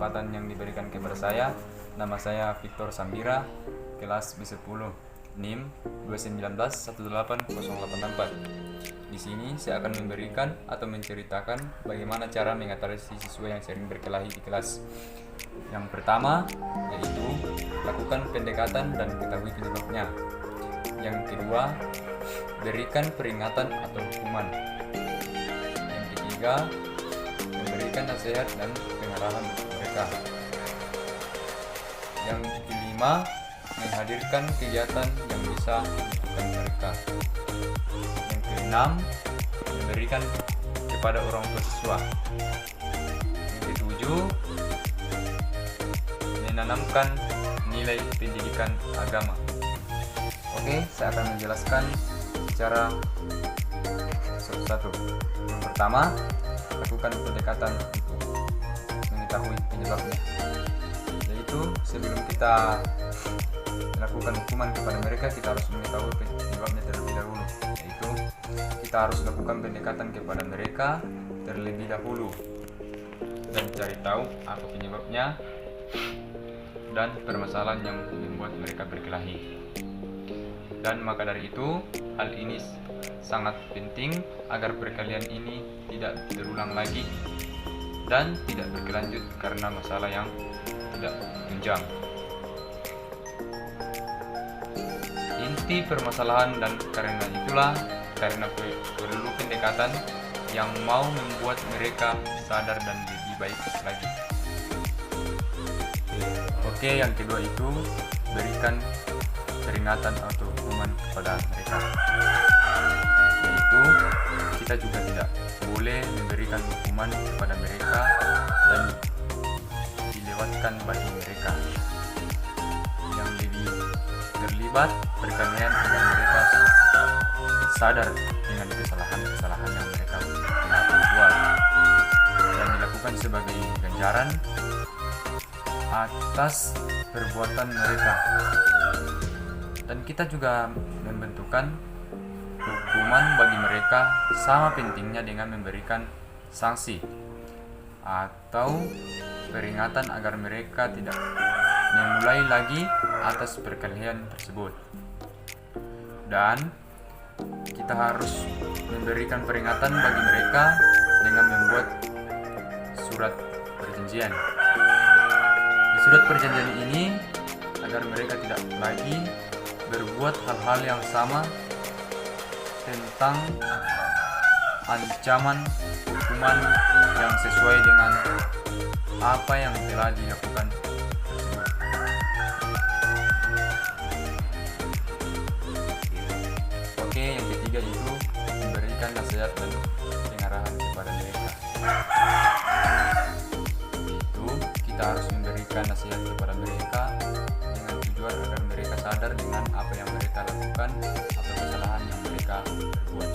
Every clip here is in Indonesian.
kesempatan yang diberikan kepada saya. Nama saya Victor Sambira, kelas B10, NIM 291818084. Di sini saya akan memberikan atau menceritakan bagaimana cara mengatasi siswa yang sering berkelahi di kelas. Yang pertama yaitu lakukan pendekatan dan ketahui penyebabnya. Yang kedua, berikan peringatan atau hukuman. Yang ketiga, memberikan nasihat dan pengarahan mereka. Yang kelima, menghadirkan kegiatan yang bisa menentukan mereka. Yang keenam, memberikan kepada orang tua siswa. Yang ketujuh, menanamkan nilai pendidikan agama. Oke, saya akan menjelaskan secara satu-satu. Yang pertama, lakukan pendekatan untuk mengetahui penyebabnya. Yaitu sebelum kita melakukan hukuman kepada mereka, kita harus mengetahui penyebabnya terlebih dahulu. Yaitu kita harus lakukan pendekatan kepada mereka terlebih dahulu dan cari tahu apa penyebabnya dan permasalahan yang membuat mereka berkelahi. Dan maka dari itu, hal ini sangat penting agar perkelahian ini tidak terulang lagi dan tidak berkelanjut karena masalah yang tidak tunjang. Inti permasalahan dan karena itulah perlu pendekatan yang mau membuat mereka sadar dan lebih baik lagi. Oke, yang kedua itu berikan peringatan atau hukuman kepada mereka. Yaitu kita juga tidak boleh memberikan hukuman kepada mereka dan dilewatkan bagi mereka yang lebih terlibat perkelahian agar mereka sadar dengan kesalahan-kesalahan yang mereka telah berbuat dan dilakukan sebagai ganjaran atas perbuatan mereka. Dan kita juga membentukkan hukuman bagi mereka sama pentingnya dengan memberikan sanksi atau peringatan agar mereka tidak memulai lagi atas perkelahian tersebut. Dan kita harus memberikan peringatan bagi mereka dengan membuat surat perjanjian. Di surat perjanjian ini agar mereka tidak lagi berbuat hal-hal yang sama tentang ancaman hukuman yang sesuai dengan apa yang telah dilakukan tersebut. Oke, yang ketiga itu memberikan nasihat dan pengarahan kepada mereka. Itu kita harus memberikan nasihat kepada mereka dengan tujuan agar mereka sadar dengan apa yang mereka lakukan atau kesalahan yang mereka perbuat.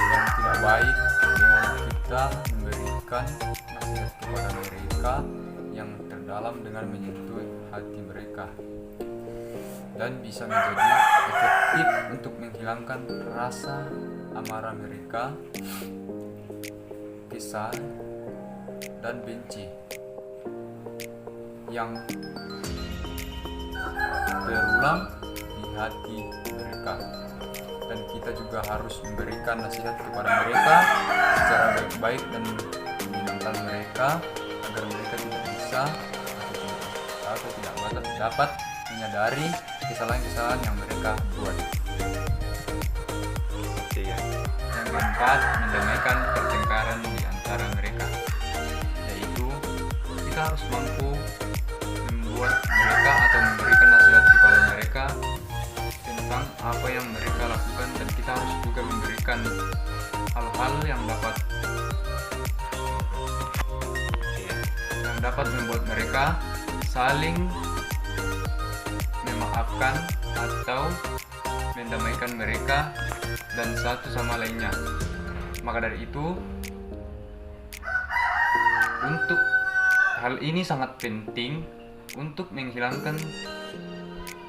Yang tidak baik dengan kita memberikan nasihat kepada mereka yang terdalam dengan menyentuh hati mereka dan bisa menjadi efektif untuk menghilangkan rasa amarah mereka, kesal, dan benci yang berulang di hati mereka. Dan kita juga harus memberikan nasihat kepada mereka secara baik-baik dan menyenangkan mereka agar mereka tidak bisa atau tidak dapat menyadari kesalahan-kesalahan yang mereka buat. Yang keempat, mendamaikan pertengkaran di antara mereka. Yaitu kita harus mampu membuat mereka atau memberikan nasihat kepada mereka tentang apa yang mereka lakukan, dan kita harus juga memberikan hal-hal yang dapat membuat mereka saling memaafkan atau mendamaikan mereka dan satu sama lainnya. Maka dari itu, untuk hal ini sangat penting untuk menghilangkan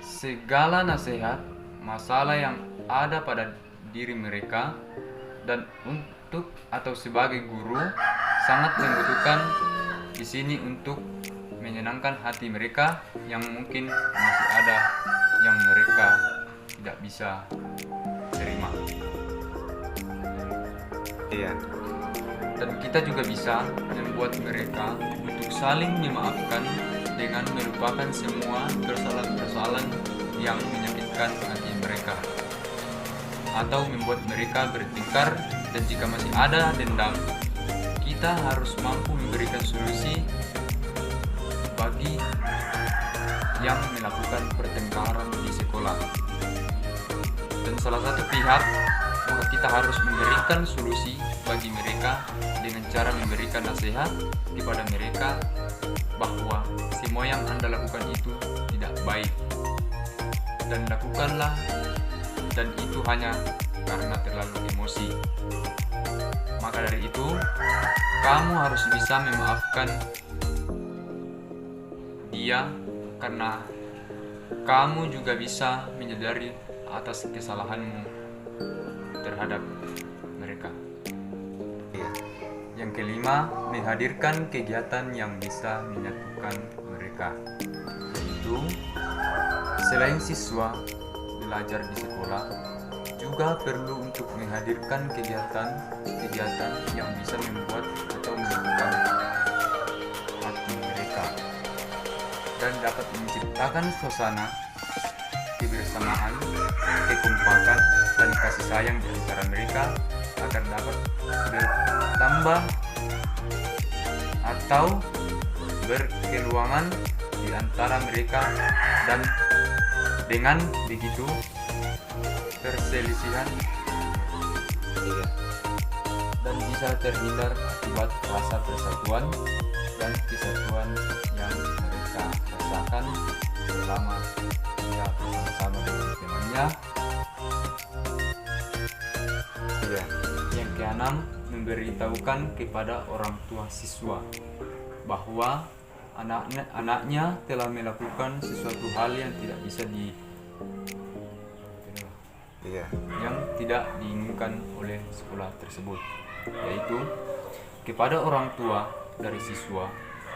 segala nasihat masalah yang ada pada diri mereka, dan untuk atau sebagai guru sangat membutuhkan di sini untuk menyenangkan hati mereka yang mungkin masih ada yang mereka tidak bisa terima. Iya. Dan kita juga bisa membuat mereka untuk saling memaafkan dengan melupakan semua persoalan-persoalan yang menyakitkan hati mereka, atau membuat mereka bertengkar. Dan jika masih ada dendam, kita harus mampu memberikan solusi bagi yang melakukan pertengkaran di sekolah. Dan salah satu pihak, maka kita harus memberikan solusi bagi mereka dengan cara memberikan nasihat kepada mereka bahwa semua yang Anda lakukan itu tidak baik, dan lakukanlah, dan itu hanya karena terlalu emosi. Maka dari itu, kamu harus bisa memaafkan dia, karena kamu juga bisa menyadari atas kesalahanmu terhadap mereka. Yang kelima, menghadirkan kegiatan yang bisa menyatukan mereka, yaitu selain siswa belajar di sekolah, juga perlu untuk menghadirkan kegiatan yang bisa membuat atau menyatukan hati mereka dan dapat menciptakan suasana kebersamaan, kekompakan, dan kasih sayang di antara mereka agar dapat bertambah atau berkeluangan di antara mereka, dan dengan begitu perselisihan dan bisa terhindar akibat rasa persatuan dan kesatuan yang mereka rasakan selama dia bersama-sama dengan temannya. Yang keenam, memberitahukan kepada orang tua siswa bahwa anaknya telah melakukan sesuatu hal yang tidak bisa yang tidak diinginkan oleh sekolah tersebut, yaitu kepada orang tua dari siswa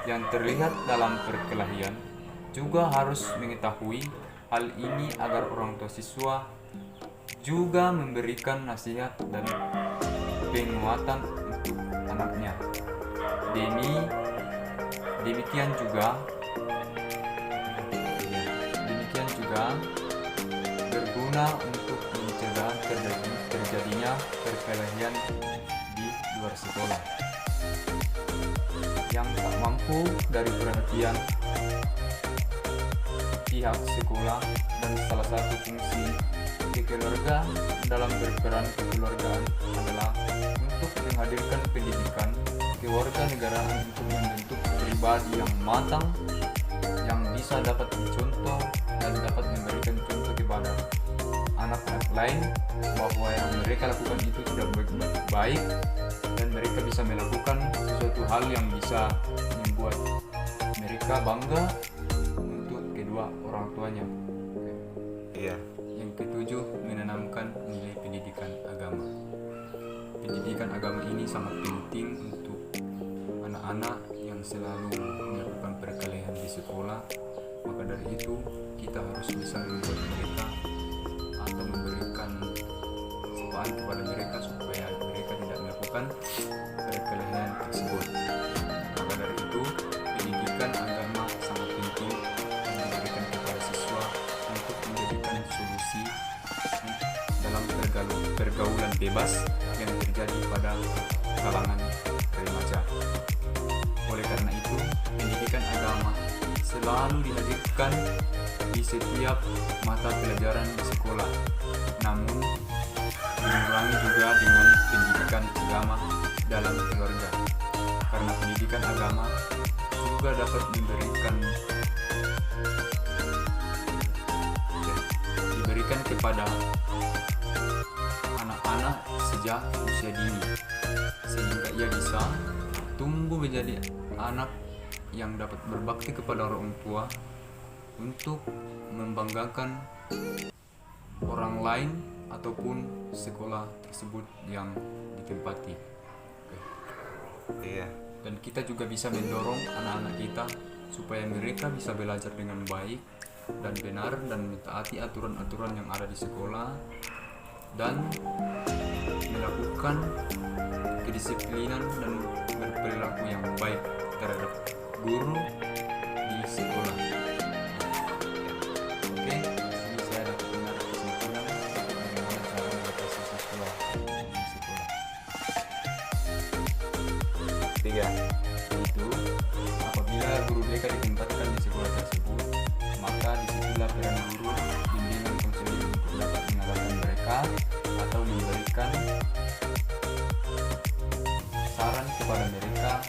yang terlihat dalam perkelahian juga harus mengetahui hal ini agar orang tua siswa juga memberikan nasihat dan penguatan untuk anaknya. Demikian juga berguna untuk mencegah terjadinya perkelahian di luar sekolah yang tak mampu dari perhatian pihak sekolah. Dan salah satu fungsi keluarga dalam berperan kekeluargaan adalah untuk menghadirkan pendidikan kewarganegaraan untuk membentuk pribadi yang matang, yang bisa dapat mencontoh dan dapat memberikan contoh kepada anak-anak lain bahwa yang mereka lakukan itu tidak baik, dan mereka bisa melakukan sesuatu hal yang bisa membuat mereka bangga untuk kedua orang tuanya. Yang ketujuh, menanamkan nilai pendidikan agama. Pendidikan agama ini sangat penting untuk anak-anak yang selalu melakukan perkelahian di sekolah. Maka dari itu, kita harus bisa membuat mereka atau memberikan semangat kepada mereka supaya mereka tidak melakukan perkelahian tersebut. Maka dari itu, pendidikan agama sangat penting yang diberikan kepada siswa untuk menjadikan solusi dalam pergaulan bebas yang terjadi pada kalangan remaja. Oleh karena itu, pendidikan agama selalu dihadirkan di setiap mata pelajaran di sekolah, namun diimbangi juga dengan pendidikan agama dalam keluarga, karena pendidikan agama juga dapat diberikan kepada anak-anak sejak usia dini, sehingga ia bisa tumbuh menjadi anak yang dapat berbakti kepada orang tua untuk membanggakan orang lain ataupun sekolah tersebut yang ditempati. Dan kita juga bisa mendorong anak-anak kita supaya mereka bisa belajar dengan baik dan benar dan mentaati aturan-aturan yang ada di sekolah dan melakukan kedisiplinan dan berperilaku yang baik terhadap guru di sekolah. Oke, ini saya dapat menarik kesimpulan bagaimana cara mengatasi siswa di sekolah. 3. Itu apabila guru BK ditempatkan di sekolah tersebut, maka disitulah peran guru, bimbingan konseling untuk dapat mengarahkan mereka atau memberikan saran kepada mereka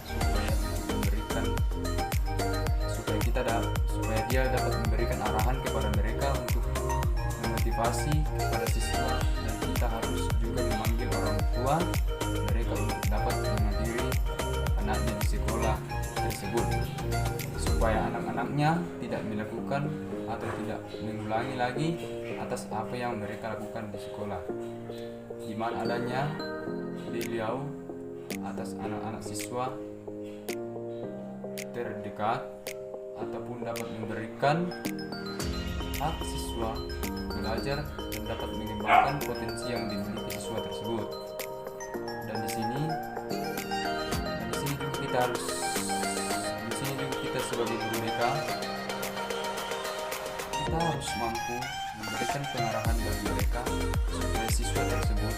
supaya dia dapat memberikan arahan kepada mereka untuk memotivasi kepada siswa, dan kita harus juga memanggil orang tua mereka untuk dapat menghadiri anaknya di sekolah tersebut supaya anak-anaknya tidak melakukan atau tidak mengulangi lagi atas apa yang mereka lakukan di sekolah. Di mana adanya beliau atas anak-anak siswa terdekat ataupun dapat memberikan hak siswa belajar dan dapat mengembangkan potensi yang dimiliki siswa tersebut. Dan di sini juga kita sebagai guru BK kita harus mampu memberikan pengarahan bagi mereka supaya siswa tersebut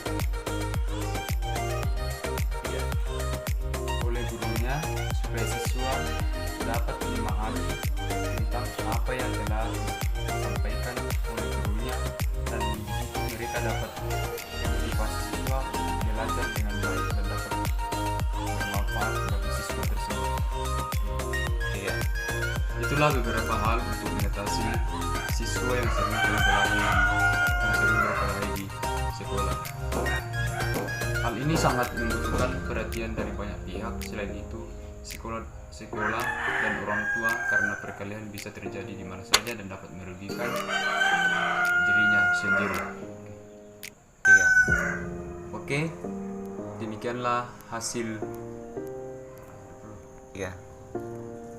oleh gurunya, supaya siswa dapat memahami tentang apa yang telah disampaikan oleh gurunya, dan di situ mereka dapat memotivasi siswa belajar dengan baik dan dapat bermanfaat bagi siswa tersebut. Itulah beberapa hal untuk mengatasi siswa yang sering berkelahi di sekolah. Hal ini sangat membutuhkan perhatian dari banyak pihak. Selain itu, sekolah dan orang tua, karena perkelahian bisa terjadi di mana saja dan dapat merugikan dirinya sendiri. Oke, demikianlah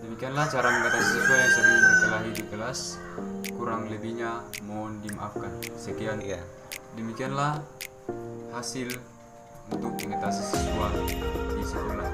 Demikianlah cara mengatasi siswa yang sering berkelahi di kelas. Kurang lebihnya mohon dimaafkan. Sekian. Demikianlah hasil untuk mengatasi siswa di sekolah.